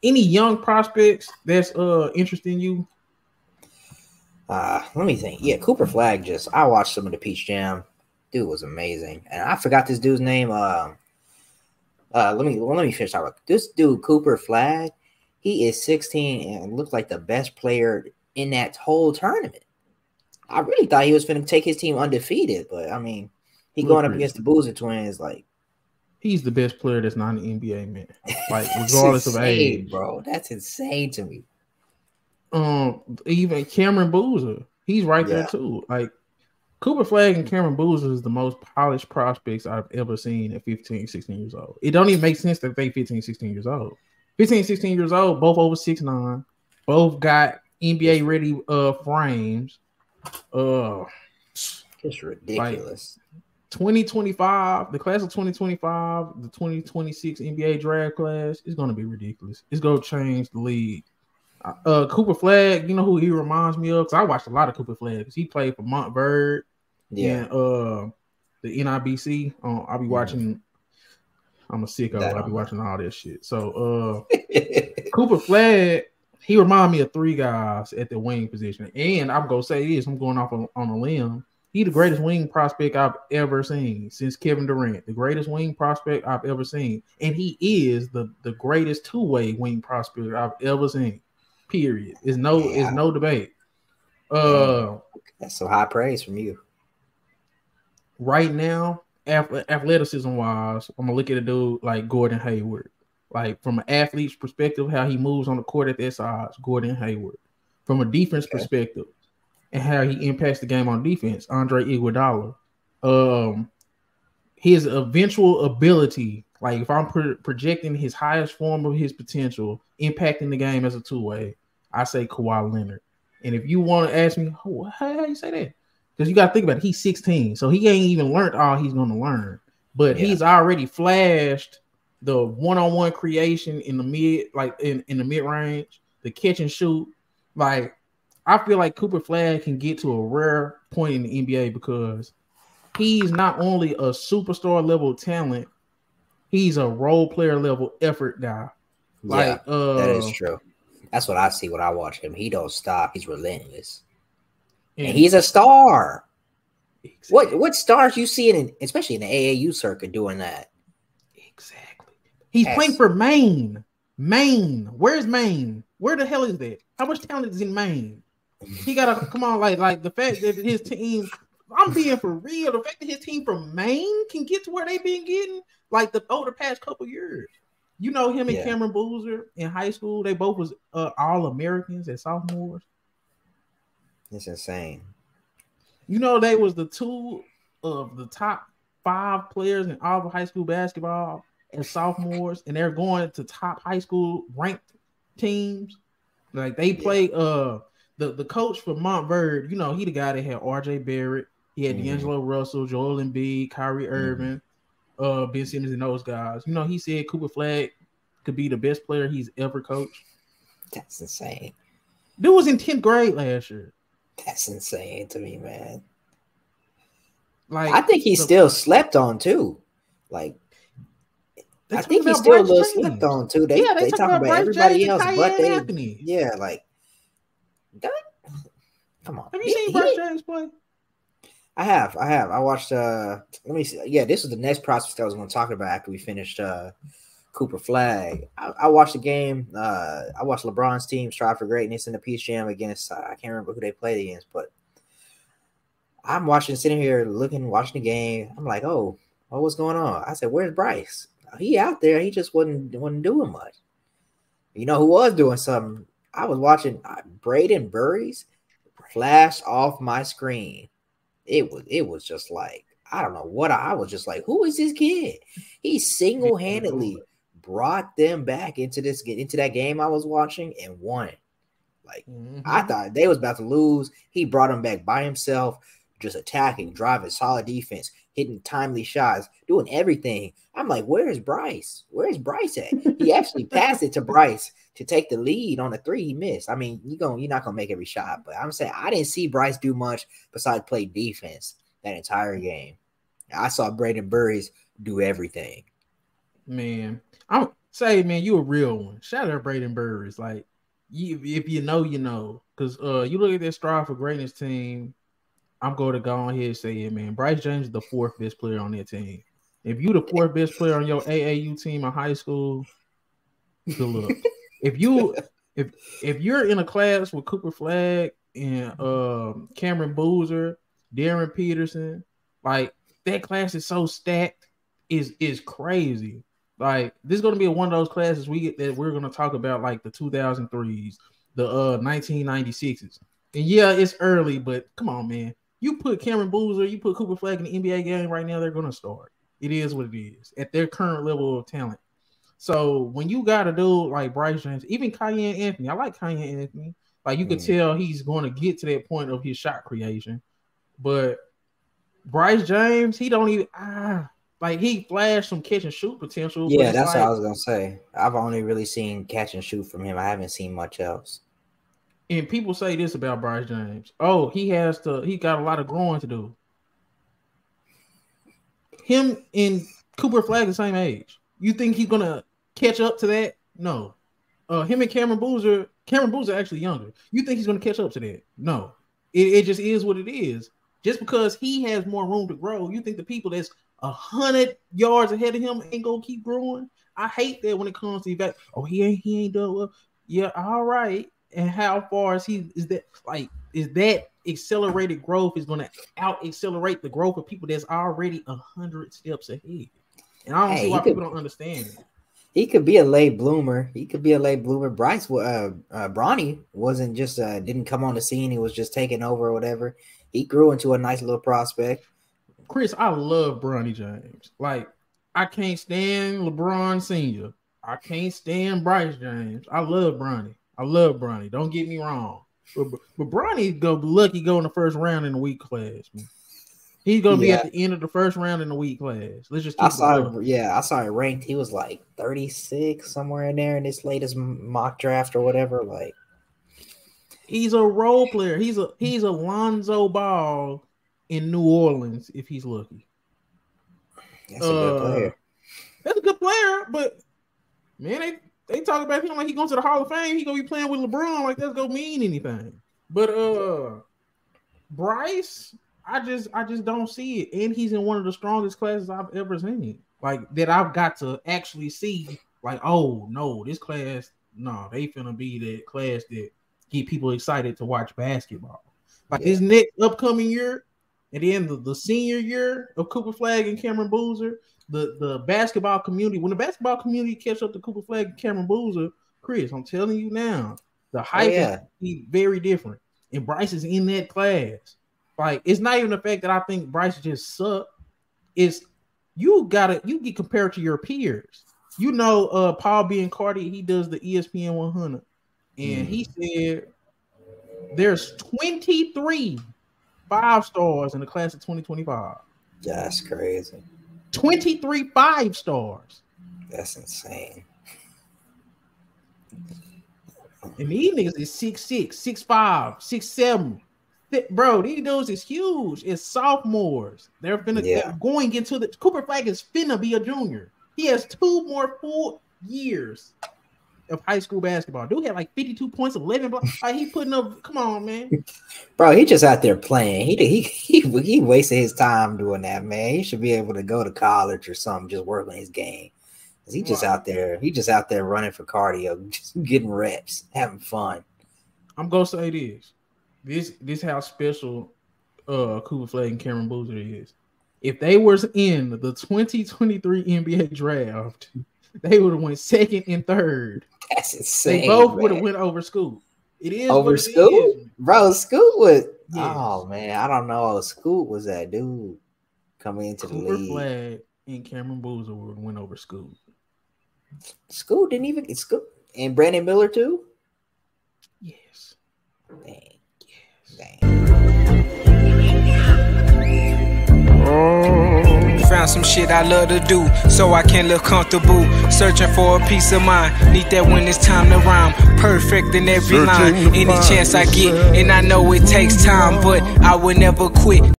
Any young prospects that's interesting you? Let me think. Yeah, Cooper Flagg. I watched some of the Peach Jam. Dude was amazing, and I forgot this dude's name. Let me finish out. This dude Cooper Flagg. He is 16 and looks like the best player in that whole tournament. I really thought he was going to take his team undefeated, but I mean, he going up against the Boozer twins. Like, he's the best player that's not in the NBA, man. Like, regardless insane, of age, bro. That's insane to me. Even Cameron Boozer, he's right there too. Like, Cooper Flagg and Cameron Boozer is the most polished prospects I've ever seen at 15, 16 years old. It don't even make sense that they 15, 16 years old. 15, 16 years old, both over 6'9", both got NBA ready frames. It's ridiculous. Like 2025, the class of 2025, the 2026 NBA draft class is going to be ridiculous. It's going to change the league. Cooper Flagg, you know who he reminds me of? Because I watched a lot of Cooper Flagg because he played for Montverde and the NIBC. I'll be watching. I'm a sicko. I'll be watching all this shit. So Cooper Flagg, he remind me of three guys at the wing position. And I'm gonna say this, I'm going off on a limb. He the greatest wing prospect I've ever seen since Kevin Durant. The greatest wing prospect I've ever seen. And he is the greatest two-way wing prospect I've ever seen. Period. Is no debate. That's some high praise from you. Right now, athleticism wise, I'm gonna look at a dude like Gordon Hayward. Like from an athlete's perspective, how he moves on the court at that size, Gordon Hayward. From a defense perspective, and how he impacts the game on defense, Andre Iguodala. His eventual ability, like if I'm projecting his highest form of his potential, impacting the game as a two-way, I say Kawhi Leonard. And if you want to ask me, how you say that? Because you got to think about it. He's 16, so he ain't even learned all he's going to learn. But he's already flashed the one-on-one creation in the mid, like in the mid-range, the catch and shoot. Like, I feel like Cooper Flagg can get to a rare point in the NBA because he's not only a superstar level talent, he's a role player level effort guy. Like, that is true. That's what I see when I watch him. He don't stop. He's relentless. And he's a star. Exactly. What stars you see especially in the AAU circuit doing that? Exactly. He's playing for Maine. Maine. Where's Maine? Where the hell is that? How much talent is in Maine? He gotta come on, like the fact that his team. I'm being for real. The fact that his team from Maine can get to where they've been getting, like over the past couple years. You know him and Cameron Boozer in high school. They both was all Americans as sophomores. It's insane. You know they was the two of the top 5 players in all of high school basketball as sophomores, and they're going to top high school ranked teams. Like they play the coach for Montverde. You know he the guy that had R.J. Barrett. He had D'Angelo Russell, Joel Embiid, Kyrie Irving, Ben Simmons, and those guys. You know, he said Cooper Flagg could be the best player he's ever coached. That's insane. Dude was in 10th grade last year. That's insane to me, man. Like I think he's still slept on too. Like I think he's still a little slept on too. They talk about everybody else but they. Anthony. Yeah, like come on. Have you seen Bryce James play? I have. I watched let me see. Yeah, this was the next prospect I was going to talk about after we finished Cooper Flagg. I watched the game. I watched LeBron's team strive for greatness in the Peach Jam against I can't remember who they played against, but I'm sitting here watching the game. I'm like, oh, what's going on? I said, where's Bryce? He out there. He just wasn't doing much. You know who was doing something? I was watching Braden Burries flash off my screen. It was just like, I don't know what I was just like, who is this kid? He single-handedly brought them back into that game I was watching and won it. Like I thought they was about to lose. He brought them back by himself, just attacking, driving, solid defense, hitting timely shots, doing everything. I'm like, where's Bryce? Where's Bryce at? He actually passed it to Bryce to take the lead on the 3 he missed. I mean, you're not gonna make every shot, but I'm saying I didn't see Bryce do much besides play defense that entire game. I saw Braden Burries do everything. Man, say, man, you a real one. Shout out Braden Burris. Like, if you know, you know. Because you look at that Strive for Greatness team, I'm going to go on here and say it, man. Bryce James is the 4th best player on that team. If you the 4th best player on your AAU team in high school, good luck. if you're in a class with Cooper Flagg and Cameron Boozer, Darren Peterson, like that class is so stacked, is crazy. Like this is gonna be one of those classes we're gonna talk about, like the 2003s, the 1996s. And yeah, it's early, but come on, man. You put Cameron Boozer, you put Cooper Flagg in the NBA game right now, they're gonna start. It is what it is at their current level of talent. So when you got a dude like Bryce James, even Kyan Anthony, I like Kyan Anthony. Like you could tell he's going to get to that point of his shot creation. But Bryce James, he don't even like he flashed some catch and shoot potential. Yeah, that's like, what I was gonna say. I've only really seen catch and shoot from him. I haven't seen much else. And people say this about Bryce James. Oh, he got a lot of growing to do. Him and Cooper Flagg the same age. You think he's gonna catch up to that? No. Him and Cameron Boozer actually younger. You think he's gonna catch up to that? No. It just is what it is. Just because he has more room to grow, you think the people that's 100 yards ahead of him ain't gonna keep growing? I hate that when it comes to that. Oh, he ain't done well. Yeah, all right. And how far is that accelerated growth is gonna out accelerate the growth of people that's already 100 steps ahead? And I don't see why people don't understand it. He could be a late bloomer. Bryce, Bronny wasn't just didn't come on the scene. He was just taking over or whatever. He grew into a nice little prospect. Chris, I love Bronny James. Like, I can't stand LeBron Sr. I can't stand Bryce James. I love Bronny. Don't get me wrong. But Bronny lucky go in the first round in the week class, man. He's gonna be at the end of the first round in the week class. Let's just. I saw it ranked. He was like 36 somewhere in there in this latest mock draft or whatever. Like, he's a role player. He's a Lonzo Ball in New Orleans if he's lucky. That's a good player. That's a good player, but man, they talk about him like he going to the Hall of Fame. He gonna be playing with LeBron like that's gonna mean anything. But Bryce. I just don't see it. And he's in one of the strongest classes I've ever seen. Like that I've got to actually see, like, oh no, this class, no, they finna be that class that get people excited to watch basketball. Like this next upcoming year, and then the senior year of Cooper Flagg and Cameron Boozer, the basketball community, when the basketball community catch up to Cooper Flagg and Cameron Boozer, Chris, I'm telling you now, the hype is very different. And Bryce is in that class. Like, it's not even the fact that I think Bryce just sucked. It's you get compared to your peers. You know, Paul Biancardi, he does the ESPN 100, and he said there's 23 5-stars in the class of 2025. That's crazy. 23 5-stars. That's insane. And these niggas is 6'6", 6'5", 6'7". Bro, these dudes is huge. It's sophomores. They're going into the Cooper Flagg is finna be a junior. He has 2 more full years of high school basketball. Dude had like 52 points, 11 blocks. Like he putting up. Come on, man. Bro, he just out there playing. He wasted his time doing that, man. He should be able to go to college or something, just work on his game. He just out there. He just out there running for cardio, just getting reps, having fun. I'm gonna say this. This how special Cooper Flagg and Cameron Boozer is. If they were in the 2023 NBA draft, they would have went 2nd and 3rd. That's insane. They both would have went over Scoot. It is over Scoot, bro. Scoot was. Yes. Oh man, I don't know. Scoot was that dude coming into the league. Cooper Flagg and Cameron Boozer would have went over Scoot. Scoot didn't even get Scoot and Brandon Miller too. Yes. Dang. Found some shit I love to do, so I can live comfortable. Searching for a peace of mind, need that when it's time to rhyme. Perfect in every line, any chance I get, and I know it takes time, but I will never quit.